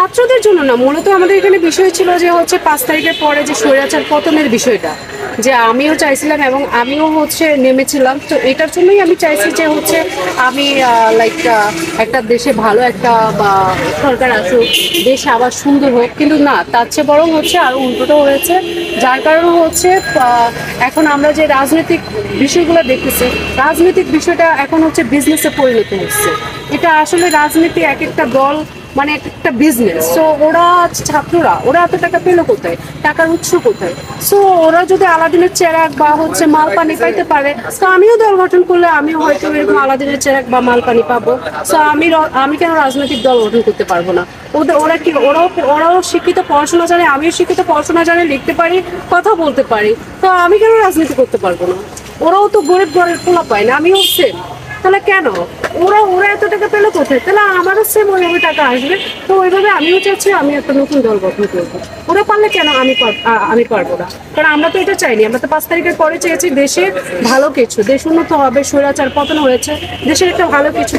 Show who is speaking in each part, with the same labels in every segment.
Speaker 1: ছাত্রদের জন্য না, মূলত আমাদের এখানে বিষয় ছিল যে হচ্ছে 5 তারিখের পরে যে স্বৈরাচার পতনের বিষয়টা, যে আমিও চাইছিলাম এবং আমিও হচ্ছে নেমেছিলাম। তো এটার জন্যই আমি চাইছি যে হচ্ছে আমি লাইক একটা দেশে ভালো একটা বা সরকার আসুক, দেশ আবার সুন্দর হোক। কিন্তু না, তার চেয়ে বরং হচ্ছে আরো উল্টোটা হয়েছে, যার কারণে হচ্ছে এখন আমরা যে রাজনৈতিক বিষয়গুলো দেখতেছি, রাজনৈতিক বিষয়টা এখন হচ্ছে বিজনেসে পরিণত হচ্ছে। এটা আসলে রাজনীতি এক একটা দল মানে একটা বিজনেস। সো ওরা ছাত্ররা ওরা এত টাকা পেলো কোথায়, টাকার উৎস কোথায়? সো ওরা যদি আলাদিনের চেরাগ বা হচ্ছে মাল পানি পাইতে পারে, তো আমিও দল গঠন করলে আমিও হয়তো এরকম আলাদিনের চেরাগ বা মাল পানি পাবো। সো আমি কেন রাজনৈতিক দল গঠন করতে পারবো না? ওরা কি ওরাও শিক্ষিত, পড়াশোনা জানে, আমিও শিক্ষিত, পড়াশোনা জানে, লিখতে পারি, কথা বলতে পারি, তো আমি কেন রাজনীতি করতে পারবো না? ওরাও তো গরিব ঘরের পোলা পায় না, আমিও সেম। তাহলে কেন ওরা এত টাকা পেলো কোথায়? তাহলে আমারও সেম ওইভাবে টাকা আসবে। তো ওইভাবে আমিও চাচ্ছি আমি একটা নতুন দল গঠন করবো। ওরা পারলে কেন আমি পারবো না? কারণ আমরা তো এটা চাইনি। আমরা তো 5 তারিখের পরে চেয়েছি দেশের ভালো কিছু, দেশ উন্নত হবে, স্বৈরাচার পতন হয়েছে, দেশের একটা ভালো কিছু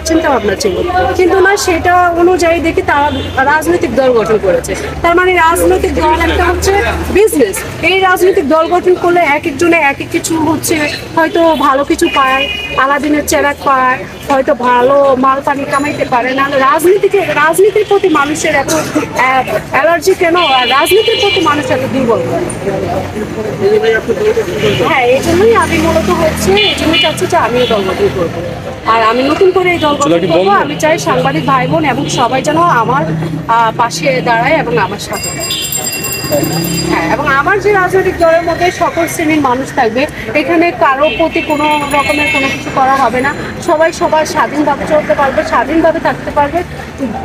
Speaker 1: চিন্তা ভাবনা ছিল। কিন্তু না, সেটা অনুযায়ী দেখি তারা রাজনৈতিক দল গঠন করেছে। তার মানে রাজনৈতিক দল একটা হচ্ছে বিজনেস। এই রাজনৈতিক দল গঠন করলে এক একজনে এক এক কিছু হচ্ছে, হয়তো ভালো কিছু পায়, আলাদিনের চেরাগ পায়, হয়তো ভালো মাল পানি কামাইতে পারে না। রাজনীতির প্রতি মানুষের এত অ্যালার্জি কেন, আর রাজনীতির প্রতি মানুষ এত দুর্বল? হ্যাঁ, এই জন্যই আমি মূলত হচ্ছে এই জন্য চাচ্ছি যে আমিও দল গঠন করবো। আর আমি নতুন করে এই দল গঠন করবো। আমি চাই সাংবাদিক ভাই বোন এবং সবাই যেন আমার পাশে দাঁড়ায় এবং আমার সাথে। হ্যাঁ, এবং আমার যে রাজনৈতিক দলের মধ্যে সকল শ্রেণীর মানুষ থাকবে, এখানে কারো প্রতি কোনো রকমের কোনো কিছু করা হবে না। সবাই সবার স্বাধীনভাবে চলতে পারবে, স্বাধীনভাবে থাকতে পারবে।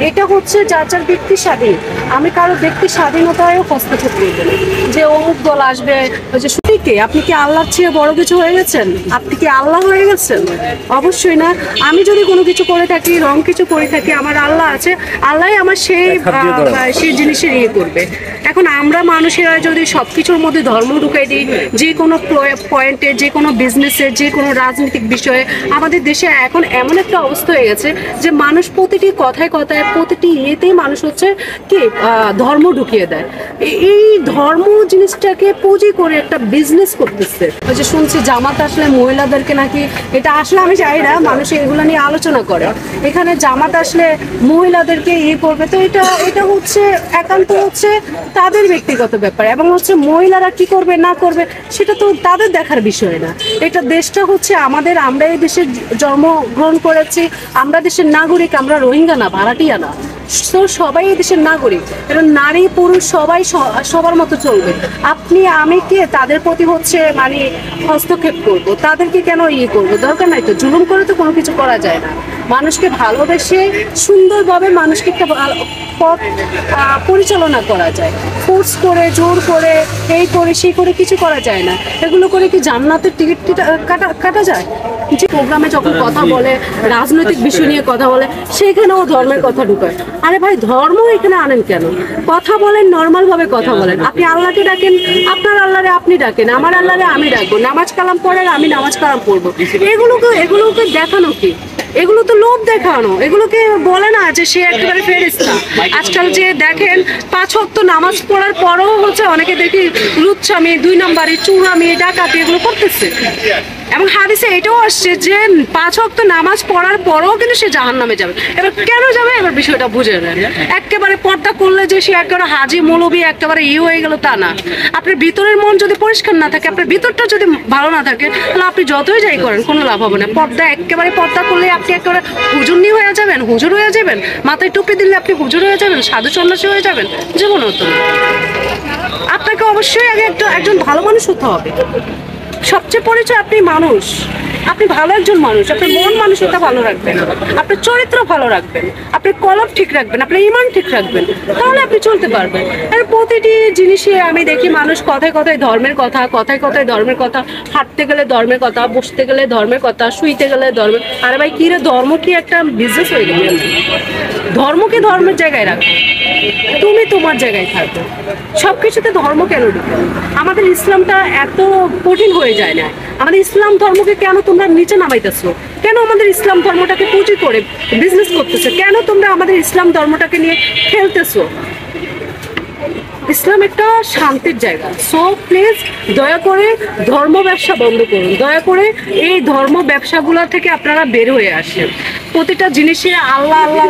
Speaker 1: এটা হচ্ছে যার যার ব্যক্তি স্বাধীন। আমি কারো ব্যক্তি স্বাধীনতায়ও হস্তক্ষেপ করবো না যে অমুক দল আসবে। ওই যে শুনিকে, আপনি কি আল্লাহর চেয়ে বড় কিছু হয়ে গেছেন? আপনি কি আল্লাহ হয়ে গেছেন? অবশ্যই না। আমি যদি কোনো কিছু করে থাকি, রং কিছু করে থাকি, আমার আল্লাহ আছে, আল্লাহ আমার সেই জিনিসের ইয়ে করবে। এখন আমরা মানুষেরা যদি সবকিছুর মধ্যে ধর্ম ঢুকাই দিই, যে কোনো পয়েন্টে, যে কোনো বিজনেসে, যে কোনো রাজনৈতিক বিষয়ে, আমাদের দেশে এখন এমন একটা অবস্থা হয়ে গেছে যে মানুষ প্রতিটি কথায় কথায়, প্রতিটি ইয়েতেই মানুষ হচ্ছে কি ধর্ম ঢুকিয়ে দেয়। এই ধর্ম জিনিসটাকে পুঁজি করে একটা বিজনেস করতেছে। ওই যে শুনছি জামাত আসলে মহিলাদেরকে নাকি, এটা আসলে আমি চাই না মানুষ এগুলো নিয়ে আলোচনা করে। এখানে জামাত আসলে মহিলাদেরকে ইয়ে করবে, তো এটা হচ্ছে একান্ত হচ্ছে তাদের ব্যক্তিগত ব্যাপার, এবং হচ্ছে মহিলারা কি করবে না করবে সেটা তো তাদের দেখার বিষয় না। এটা দেশটা হচ্ছে আমাদের, আমরা এই দেশে জন্মগ্রহণ করেছি, আমরা দেশের নাগরিক, আমরা রোহিঙ্গা না, ভাড়াটিয়া না। তো সবাই এই দেশের নাগরিক, এবং নারী পুরুষ সবাই সবার মতো চলবে। আপনি আমি কে তাদের প্রতি হচ্ছে মানে হস্তক্ষেপ করবো? তাদেরকে কেন ইয়ে করবো? দরকার নাই তো। জুলুম করে তো কোনো কিছু করা যায় না। মানুষকে ভালোবেসে সুন্দরভাবে মানুষকে একটা পথ পরিচালনা করা যায়। ফোর্স করে, জোর করে, এই করে সেই করে কিছু করা যায় না। এগুলো করে কি জান্নাতের টিকিট কাটা যায়? যে প্রোগ্রামে যখন কথা বলে, রাজনৈতিক বিষয় নিয়ে কথা বলে, সেখানেও ধর্মের কথা ঢুকায়। আরে ভাই, ধর্ম এখানে আনেন কেন? কথা বলেন, নর্মাল ভাবে কথা বলেন। আপনি আল্লাহকে ডাকেন, আপনার আল্লাহরে আপনি ডাকেন, আমার আল্লাহরে আমি ডাকবো। নামাজ কালাম পড়েন, আমি নামাজ কালাম পড়বো। এগুলোকে দেখানো কি? এগুলো তো লোভ দেখানো। এগুলোকে বলে না যে সে একেবারে ফেরেশতা। আজকাল যে দেখেন 5 ওয়াক্ত নামাজ পড়ার পরও হচ্ছে অনেকে দেখি লুচ্ছামি, 2 নম্বরি, চুরামি, ডাকাতি এগুলো করতেছে। এবং হাদিসে এটাও আসছে যে 5 ওয়াক্ত নামাজ পড়ার পরও কিন্তু সে জাহান্নামে যাবে। এবার কেন যাবে? এবার বিষয়টা বুঝে নেন। একেবারে পর্দা করলে যে সে একেবারে হাজি মৌলবি একেবারে হয়ে গেল তা না। আপনার ভিতরের মন যদি পরিষ্কার না থাকে, আপনার ভিতরটা যদি ভালো না থাকে, তাহলে আপনি যতই যাই করেন কোনো লাভ হবে না। একেবারে পর্দা করলে আপনি একেবারে হুজুরনি হয়ে যাবেন, হুজুর হয়ে যাবেন। মাথায় টুপি দিলে আপনি হুজুর হয়ে যাবেন, সাধু সন্ন্যাসী হয়ে যাবেন, জীবন হতো না। আপনাকে অবশ্যই আগে একজন ভালো মানুষ হতে হবে। সবচেয়ে পরিচয় আপনি মানুষ, আপনি ভালো একজন মানুষ। আপনার মন মানসিকতা ভালো রাখবেন, আপনার চরিত্র ভালো রাখবেন, আপনার কলম ঠিক রাখবেন, আপনার ইমান ঠিক রাখবেন, তাহলে আপনি চলতে পারবেন। আর প্রতিটি জিনিসে আমি দেখি মানুষ কথায় কথায় ধর্মের কথা, কথায় কথায় ধর্মের কথা, হাঁটতে গেলে ধর্মের কথা, বসতে গেলে ধর্মের কথা, শুইতে গেলে ধর্মের। আরে ভাই কি রে, ধর্ম কি একটা বিজনেস হয়ে গেল? ধর্মকে ধর্মের জায়গায় রাখো, তুমি তোমার জায়গায় থাকো। সবকিছুতে ধর্ম কেন ঢুকে? আমাদের ইসলামটা এত কঠিন হয়ে যায় না? আমাদের ইসলাম ধর্মকে কেন তুমি তোমরা নিচে নামাইতেছো? কেন আমাদের ইসলাম ধর্মটাকে পুঁজি করে বিজনেস করতেছো? কেন তোমরা আমাদের ইসলাম ধর্মটাকে নিয়ে খেলতেছো? ইসলাম একটা শান্তির জায়গা। সো প্লিজ দয়া করে ধর্ম ব্যবসা বন্ধ করুন, দয়া করে এই ধর্ম ব্যবসাগুলো থেকে আপনারা বের হয়ে আসেন। প্রতিটা জিনিসে আল্লাহ আল্লাহ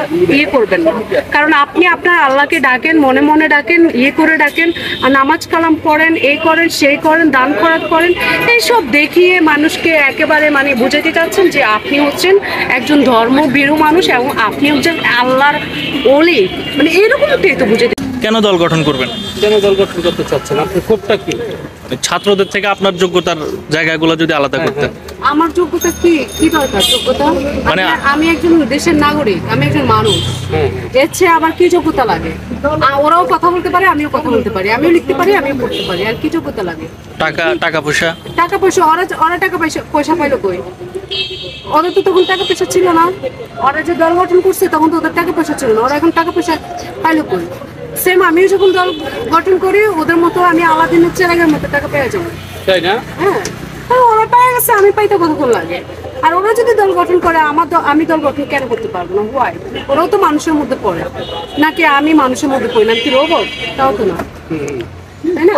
Speaker 1: করবেন না, কারণ আপনি আপনার আল্লাহকে ডাকেন, মনে মনে ডাকেন, করে ডাকেন, আর নামাজ কালাম পড়েন, এই করেন সেই করেন, দান খয়রাত করেন, এইসব দেখিয়ে মানুষকে একেবারে বুঝাতে চাচ্ছেন যে আপনি হচ্ছেন একজন ধর্মভীরু মানুষ এবং আপনি হচ্ছেন আল্লাহর ওলি, এরকমটাই তো বুঝাতে।
Speaker 2: কেন দল গঠন করবেন?
Speaker 3: কেন দল গঠন করতে চাচ্ছেন? আপনার ক্ষোভটা কি?
Speaker 2: ছাত্রদের থেকে আপনার যোগ্যতার জায়গাগুলো যদি আলাদা করতেন।
Speaker 1: আমার যোগ্যতা কি কি দরকার? যোগ্যতা আমি একজন দেশের নাগরিক, আমি একজন মানুষ, এর চেয়ে আবার কি যোগ্যতা লাগে? ওরাও কথা বলতে পারে, আমিও কথা বলতে পারি, আমিও লিখতে পারি, আমিও পড়তে পারি, আর কি যোগ্যতা লাগে?
Speaker 2: টাকা পয়সা
Speaker 1: ওরা টাকা পয়সা পাইলো কই? ওদের তো তখন টাকা পয়সা ছিল না। ওরা যে দল গঠন করছে তখন তো ওদের টাকা পয়সা ছিল না, ওরা এখন টাকা পয়সা পাইলো কই? সেম আমিও যখন দল গঠন করি ওদের মতো আমি আলাদিনের চেরাগের মতো টাকা পেয়ে যাবো,
Speaker 3: তাই না?
Speaker 1: হ্যাঁ, ওরা পেয়ে গেছে, আমি পাইতে কতক্ষণ লাগে? আর ওরা যদি দল গঠন করে আমি দল গঠন কেন করতে পারবো না? হোয়াই? ওরাও তো মানুষের মধ্যে পড়ে, নাকি আমি মানুষের মধ্যে পড়ি? নাকি রোবট? তাও তো না, তাই না?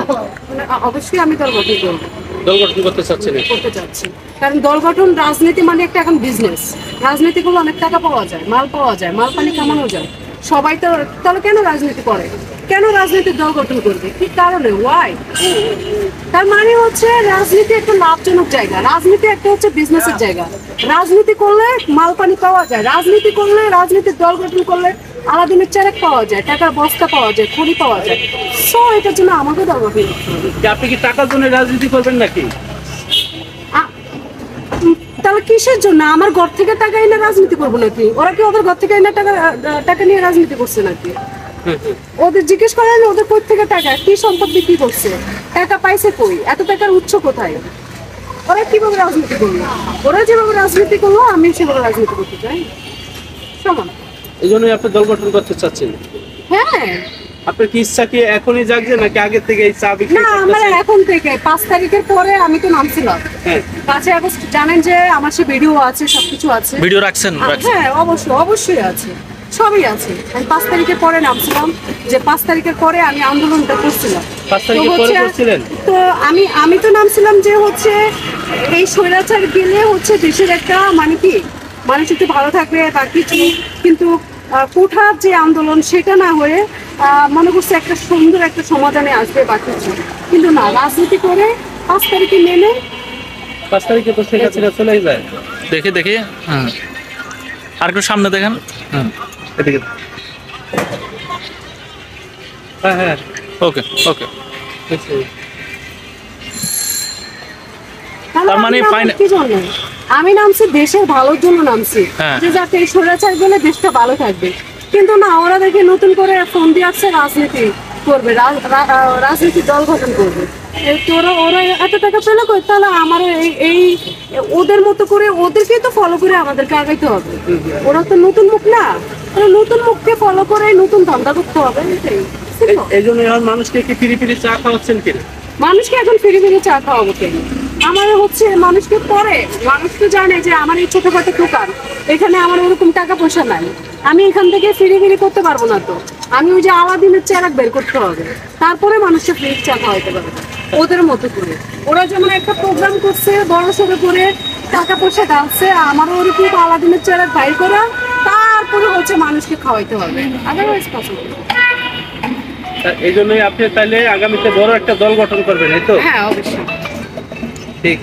Speaker 1: অবশ্যই আমি দল গঠন করবো,
Speaker 3: দল গঠন করতে চাচ্ছেন?
Speaker 1: করতে চাচ্ছি, কারণ দল গঠন রাজনীতি একটা এখন বিজনেস। রাজনীতি করলে অনেক টাকা পাওয়া যায়, মাল পাওয়া যায়, মাল পানি কামানো যায়। সবাই তো তাহলে কেন রাজনীতি করে? কেন রাজনীতির দল গঠন করবে? কি কারণে? ওয়াই? তার হচ্ছে রাজনীতি একটা লাভজনক জায়গা, রাজনীতি একটা হচ্ছে বিজনেসের জায়গা। রাজনীতি করলে মাল পানি পাওয়া যায়, রাজনীতি করলে, রাজনীতির দল গঠন করলে আলাদিনের চেরাক পাওয়া যায়, টাকার বস্তা পাওয়া যায়, খড়ি পাওয়া যায়। সো এটার জন্য আমাকে দল গঠন করতে হবে।
Speaker 3: আপনি কি টাকার জন্য রাজনীতি করবেন নাকি?
Speaker 1: তাহলে কিসের জন্য? আমার ঘর থেকে টাকা এনে রাজনীতি করবো নাকি? ওরা কি ওদের ঘর থেকে এনে টাকা নিয়ে রাজনীতি করছে নাকি? ওদের জিজ্ঞেস করেন ওদের কই থেকে টাকা, কি সম্পদ বিক্রি করছে, টাকা পাইছে কই, এত টাকার উৎস কোথায়? ওরা কিভাবে রাজনীতি করলো? ওরা যেভাবে রাজনীতি করলো আমি সেভাবে রাজনীতি করতে চাই, সমান।
Speaker 3: এই জন্যই আপনি দল গঠন করতে চাচ্ছেন?
Speaker 1: হ্যাঁ।
Speaker 3: আপনার কি ইচ্ছা কি এখনই জাগছে নাকি আগে থেকে এই চা বিক্রি?
Speaker 1: না, আমার এখন থেকে 5 তারিখের পরে আমি তো নামছিলাম। 5 আগস্ট জানেন যে আমার সে ভিডিও আছে, সবকিছু আছে।
Speaker 2: ভিডিও রাখছেন?
Speaker 1: হ্যাঁ, অবশ্যই আছে, সবই আছে। আমি 5 তারিখের পরে নামছিলাম, যে 5 তারিখের পরে আমি আন্দোলনটা করছিলাম।
Speaker 3: 5 তারিখের পরে করছিলেন?
Speaker 1: তো আমি তো নামছিলাম যে হচ্ছে এই স্বৈরাচার গেলে হচ্ছে দেশের একটা কি মানুষ একটু ভালো থাকবে বা কিছু, কিন্তু কোঠার যে আন্দোলন সেটা না হয়ে মনে করছে একটা সুন্দর একটা সমাধানে আসবে বা কিছু, কিন্তু না, রাজনীতি করে 5 তারিখে নেমে
Speaker 3: 5 তারিখে তো শেখ হাসিনা চলে যায়।
Speaker 2: দেখি আর একটু সামনে দেখেন। এদিকে।
Speaker 3: হ্যাঁ,
Speaker 2: ওকে।
Speaker 1: কি জন্য আমি নামছি? দেশের ভালোর জন্য নামছি, যে যাতে এই স্বৈরাচার গেলে দেশটা ভালো থাকবে। কিন্তু না, ওরা দেখে নতুন করে ফোন দিয়ে আসছে রাজনীতি করবে, রাজনীতি দল গঠন করবে। ওরা এত টাকা পেলে কই? তাহলে আমার এই ওদের মতো করে ওদেরকেই তো ফলো করে আমাদেরকে আগাইতে হবে। ওরা তো নতুন মুখ না, নতুন মুখকে ফলো করে নতুন ধান্দা করতে হবে।
Speaker 3: এই জন্য মানুষকে কি ফিরি চা খাওয়াচ্ছেন কিনা?
Speaker 1: মানুষকে এখন ফিরে চা খাওয়াবো কেন? আমার হচ্ছে মানুষকে মানুষ তো জানে যে আমার এই ছোটখাটো দোকান, এখানে আমার ওরকম টাকা পয়সা নাই, আমি এখান থেকে ফিরি করতে পারবো না। তো আমি ওই যে আলাদিনের চেরাক বের করতে হবে, তারপরে মানুষকে ফ্রি চা খাওয়াইতে পারবে ওদের মতো করে। ওরা যেমন একটা প্রোগ্রাম করছে বড় সড়ো করে, টাকা পয়সা ডালছে, আমারও ওরকম আলাদিনের চেরাক বাইর করা, তারপরে হচ্ছে মানুষকে খাওয়াইতে হবে। Otherwise possible.
Speaker 3: এই জন্যই আপনি তাহলে আগামীতে বড় একটা দল গঠন করবেন, এই তো?
Speaker 1: হ্যাঁ, অবশ্যই।
Speaker 3: ঠিক।